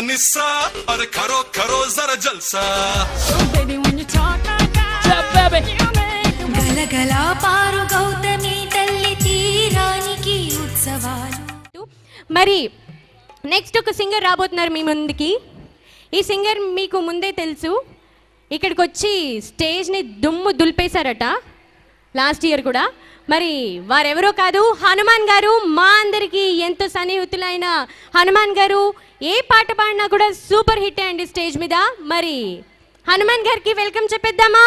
निस्सा अरे करो करो जरा जलसा గలగల పారు గౌతమి తల్లి తీరానికి ఉత్సవాలు. మరి నెక్స్ట్ ఒక సింగర్ రాబోతున్నారు మీ ముందుకి. ఈ సింగర్ మీకు ముందే తెలుసు, ఇక్కడికి వచ్చి స్టేజ్ని దుమ్ము దులిపేశారట లాస్ట్ ఇయర్ కూడా. మరి వారెవరో కాదు, హనుమాన్ గారు. మా అందరికీ ఎంతో సన్నిహితులైన హనుమాన్ గారు ఏ పాట పాడినా కూడా సూపర్ హిట్ అండి స్టేజ్ మీద. మరి హనుమాన్ గారికి welcome చెప్పేద్దామా?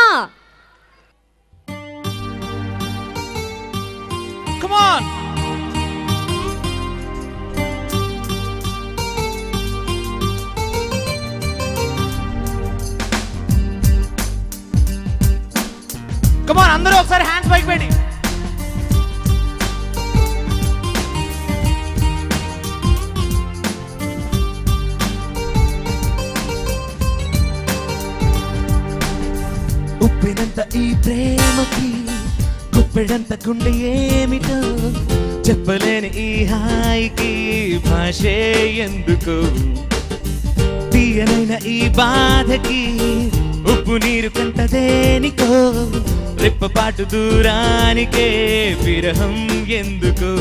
Come on! Come on, అందరూ ఒకసారి హ్యాండ్స్ పైకి పెట్టి. ఉప్పినంత ఈ ప్రేమకి గుప్పెడంత గుండె ఏమిటో చెప్పలేని ఈ హాయికి భాషే ఎందుకు, తీయనైన ఈ బాధకి ఉప్పు నీరు కంటదేనికో, రెప్పపాటు దూరానికే విరహం ఎందుకు,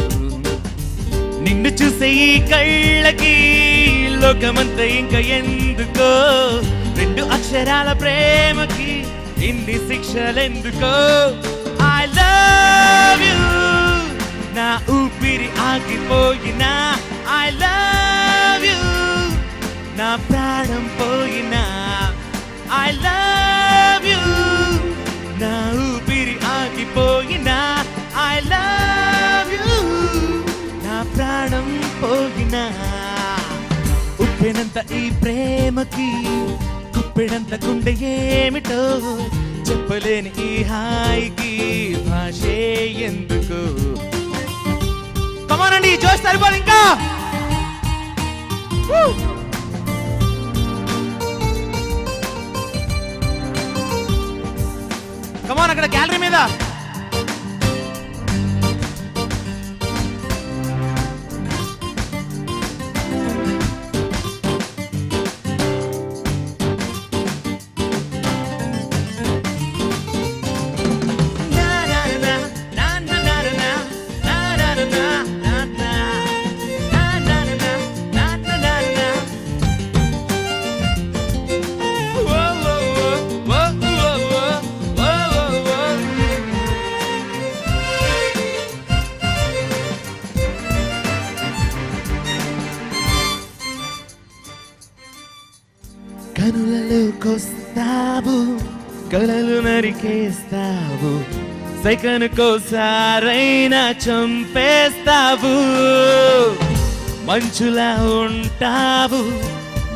నిన్ను చూసే ఈ కళ్ళకి లోకమంత ఇంకా ఎందుకో, రెండు అక్షరాల ప్రేమకి ఇన్ని శిక్షలెందుకో. I love you, నా ఊపిరి ఆగిపోయినా I love you, నా ప్రాణం పోయినా I love you, నా ఊపిరి ఆగిపోయినా I love you, నా ప్రాణం పోయినా. ఉప్పెనంత ఈ ప్రేమకి గుప్పెడంత గుండె ఏమిటో చెప్పలేని ఈ హాయికి భాషే ఎందుకు. కమానండి, జోష్ సరిపోదు ఇంకా. కమాన్ అక్కడ గ్యాలరీ మీద. కనులలోకొస్తావు, కలలు నరికేస్తావు, సెకనుకోసారైనా చంపేస్తావు, మంచులా ఉంటావు,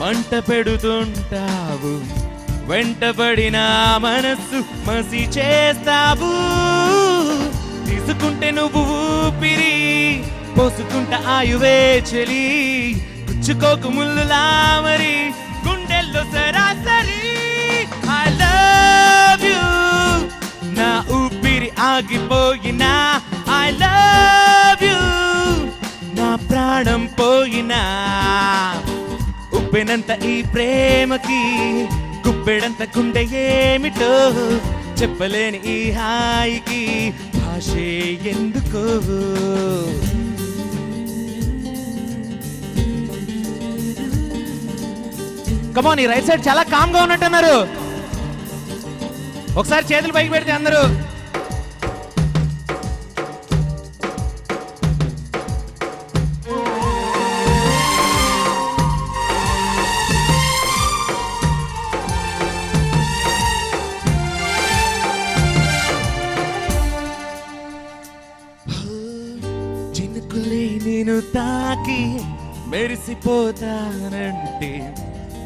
మంట పెడుతుంటావు, వెంటబడిన మనస్సు మసి చేస్తావు, తీసుకుంటే నువ్వు ఊపిరి, పోసుకుంటా ఆయువే చెలి, పుచ్చుకోకు ముల్లులా మరి గుండెల్లో సరాసరి. I love you, నా ఊపిరి ఆగిపోయినా I love you, నా ప్రాణం పోయినా. ఉప్పెనంత ఈ ప్రేమకి గుప్పెడంత గుండె ఏమిటో చెప్పలేని ఈ హాయికి భాషే ఎందుకో. కమాన్, ఈ రైట్ సైడ్ చాలా కామ్ గా ఉన్నట్టున్నారు. ఒకసారి చేతులు పైకి పెడితే అందరూ. చిన్న చుక్కులే నేను తాకి మెరిసిపోతానంటే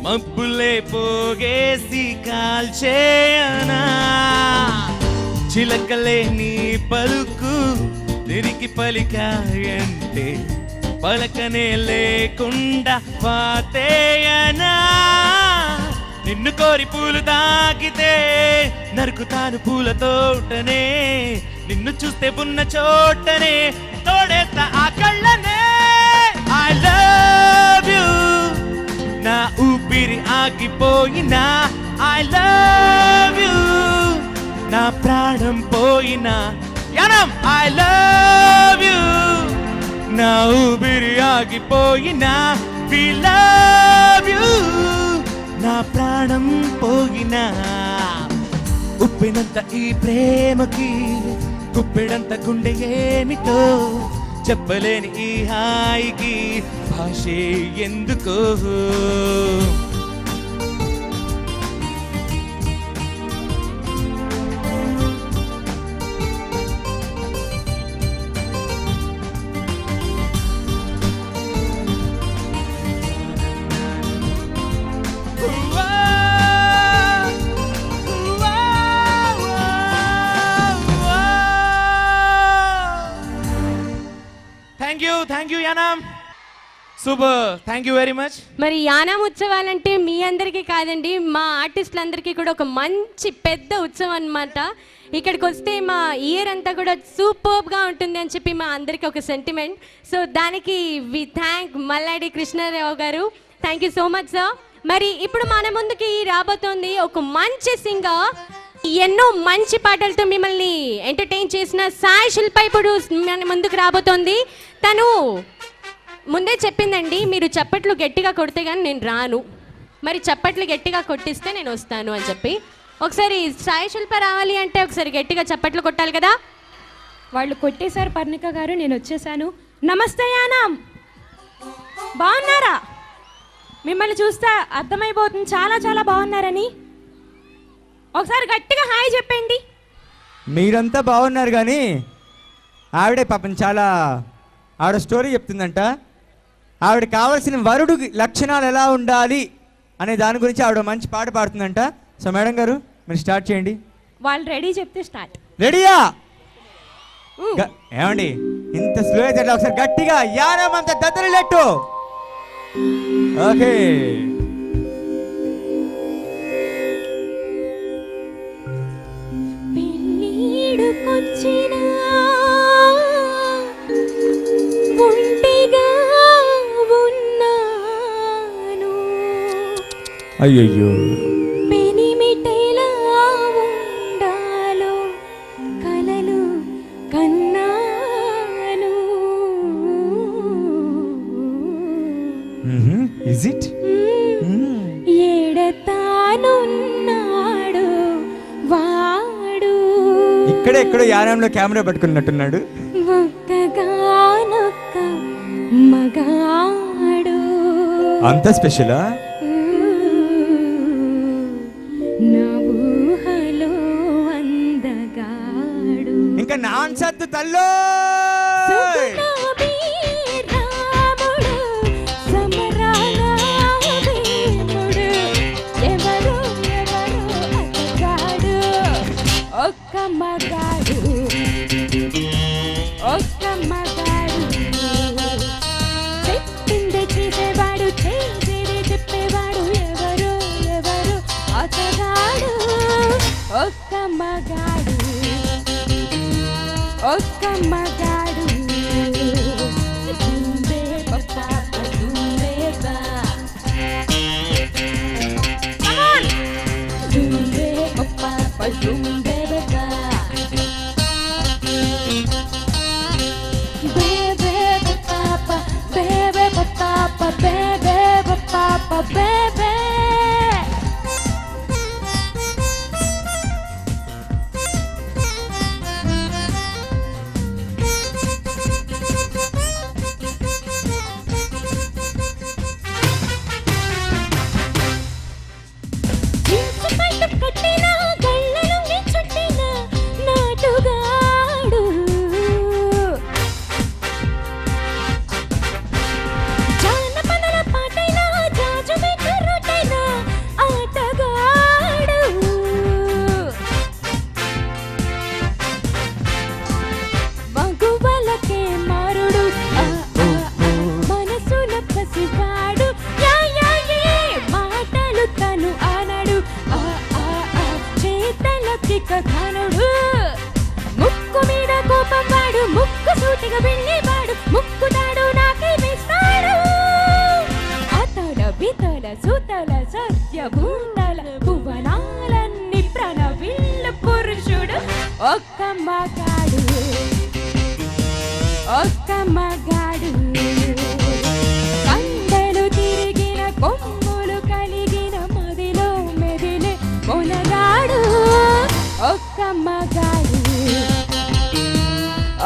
మబ్బులే పోగేసి కాల్చేయనా చిలకలే నీ పలుకు తిరిగి పలికాయంటే పలకనే లేకుండా పాతేయనా నిన్ను కోరి పూలు తాకితే నరుకుతాను పూల తోటనే నిన్ను చూస్తే ఉన్న చోటనే తోడేస్తా ఆ కళ్ళనే ఐ లవ్ యు నా ఊపిరి ఆగిపోయినా ఐ లవ్ యు నా ప్రాణం పోయినా యానం ఐ లవ్ యు నా ఊపిరి ఆగిపోయినా వి లవ్ యు నా ప్రాణం పోయినా ఉప్పినంత ఈ ప్రేమకి గుప్పెడంత గుండె ఏమిటో చెప్పలేని ఈ హాయికి భాషే ఎందుకో thank you Yanam super thank you very much. మరి యానాం ఉత్సవాలంటే మీ అందరికీ కాదండి, మా ఆర్టిస్టులందరికీ కూడా ఒక మంచి పెద్ద ఉత్సవం అన్నమాట. ఇక్కడికి వస్తే మా ఇయర్ అంతా కూడా సూపర్గా ఉంటుంది అని చెప్పి మా అందరికీ ఒక సెంటిమెంట్. సో దానికి వి థ్యాంక్ మల్లాడి కృష్ణారావు గారు. Thank you so much sir. మరి ఇప్పుడు మన ముందుకి రాబోతోంది ఒక మంచి సింగర్, ఎన్నో మంచి పాటలతో మిమ్మల్ని ఎంటర్టైన్ చేసిన సాయి శిల్ప ఇప్పుడు మన ముందుకు రాబోతోంది. తను ముందే చెప్పిందండి, మీరు చప్పట్లు గట్టిగా కొడితే కానీ నేను రాను, మరి చప్పట్లు గట్టిగా కొట్టిస్తే నేను వస్తాను అని చెప్పి. ఒకసారి సాయి శిల్ప రావాలి అంటే ఒకసారి గట్టిగా చప్పట్లు కొట్టాలి కదా. వాళ్ళు కొట్టేశారు పర్ణిక గారు, నేను వచ్చేసాను. నమస్తే యానాం, బాగున్నారా? మిమ్మల్ని చూస్తే అర్థమైపోతుంది చాలా చాలా బాగున్నారని. ఒకసారి గట్టిగా హాయ్ చెప్పండి. మీరంతా బాగున్నారు కానీ ఆవిడే పాపం చాలా ఆవిడ స్టోరీ చెప్తుందంట. ఆవిడ కావాల్సిన వరుడు లక్షణాలు ఎలా ఉండాలి అనే దాని గురించి ఆవిడ మంచి పాట పాడుతుందంట. సో మేడం గారు మీరు స్టార్ట్ చేయండి. వాళ్ళు రెడీ చెప్తే స్టార్ట్. రెడీయా? ఏమండి ఇంత స్లో అయితే ఒకసారి గట్టిగా యానం అంత దద్దరిల్లెట్టు. ఓకే. పెళ్ళిడుకొచ్చినా ఒంటిగా ఉన్నాను, అయ్యయ్యో పెనిమిటెలా ఉండాలో కలలు కన్నాను. Is it? ఏడతానున్నాడు వాడు, ఇక్కడే ఎక్కడో యానంలో కెమెరా పట్టుకున్నట్టున్నాడు. ఒక్కగానొక్క మగాడు, అంత స్పెషలా? నా ఊహలో అందగాడు. ఇంకా నాన్ సత్తు తల్లో సుగుణాభి రాముడు, సమరాల భీముడు, ఎవరు ఎవరు అతగాడు, ఒక్క మగాడు ఒక్క మగాడు. చెప్పిందే చేసేవాడు, చేసేదే చెప్పేవాడు, ఎవరు ఎవరు అతగాడు, ఒక్క మగాడు ఒక్క మగాడు. దుంబే పప్పా దుంబే బా, దుంబే పప్పా దుంబే బా, బేబే పప్పా బేబే పప్పా బేబే పప్పా బేబే. సాటిగా వెళ్ళేవాడు ముక్కుతాడు నాకై వేస్తాడు అతల వితల సుతల సత్య భూతల భువనాలన్నీ ప్రణవిల్ల పురుషుడు ఒక్క మగాడు ఒక్క మగాడు కండలు తిరిగిన కొమ్ములు కలిగిన మదిలో మెదిలే మొనగాడు ఒక్క మగాడు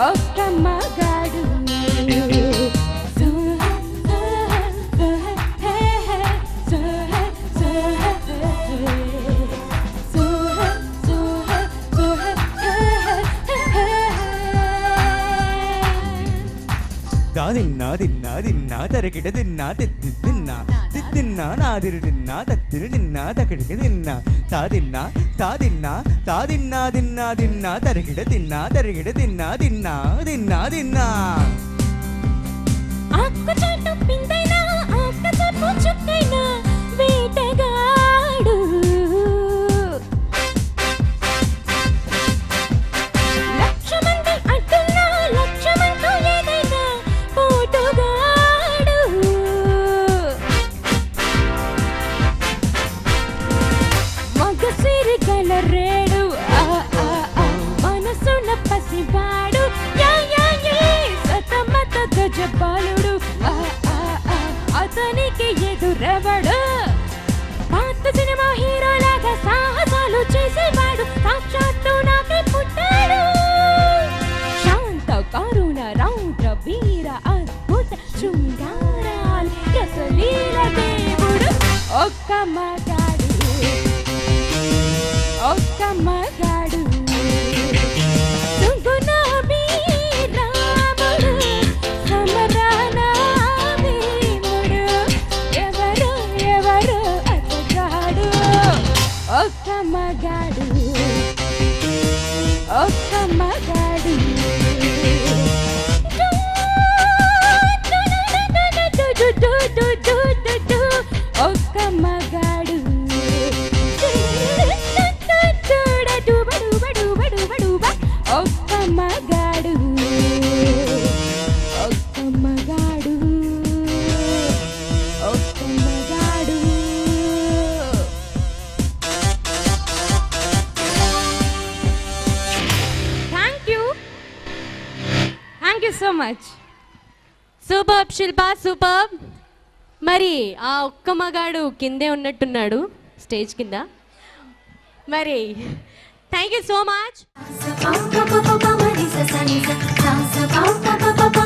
ఒక్క మగాడు దిన్నా దిన్నా దిన్నా తరికిట దిన్నా తిత్తి తిన్నా తిన్నా నాదిరి తిన్నా తత్తిరి తిన్నా తకిడికి తిన్నా తాదిన్నా తాదిన్నా తాదిన్నా దిన్నా దిన్నా తరికిట తిన్నా తరికిట తిన్నా తిన్నా తిన్నా తిన్నా ఆకు చాటు పిందైనా ఆక చాటు చుక్కైనా వేటగాడు లక్ష మంది అడ్డున్నా లక్ష్యమంటూ ఏదైనా పోటుగాడు మగసిరి గలరేడు మనసున పసివాడు యా యా యే సతమత గజపాలుడు అతనికి ఎదురెవడు పాత సినిమా హీరోలాగా సాహసాలు చేసేవాడు సాక్షాత్తు నాకే పుట్టాడు శాంత కరుణ రౌద్ర వీర అద్భుత శృంగారాలు రసలీల దేవుడు ఒక్క మగాడు ఒక్క మగాడు సుగుణాభి రాముడు సమరాన భీముడు ఎవరు ఎవరు అతగాడు ఒక్క మగాడు ఒక్క మగాడు ఒక్క మగాడు ఒక్క మగాడు ఒక్క మగాడు ఒక్క మగాడు thank you so much super Shilpa super. మరి ఆ ఒక్క మగాడు కిందే ఉన్నట్టున్నాడు స్టేజ్ కింద. మరి thank you so much. sa pa pa pa pa pa ma ni sa sa ni sa sa pa pa pa pa pa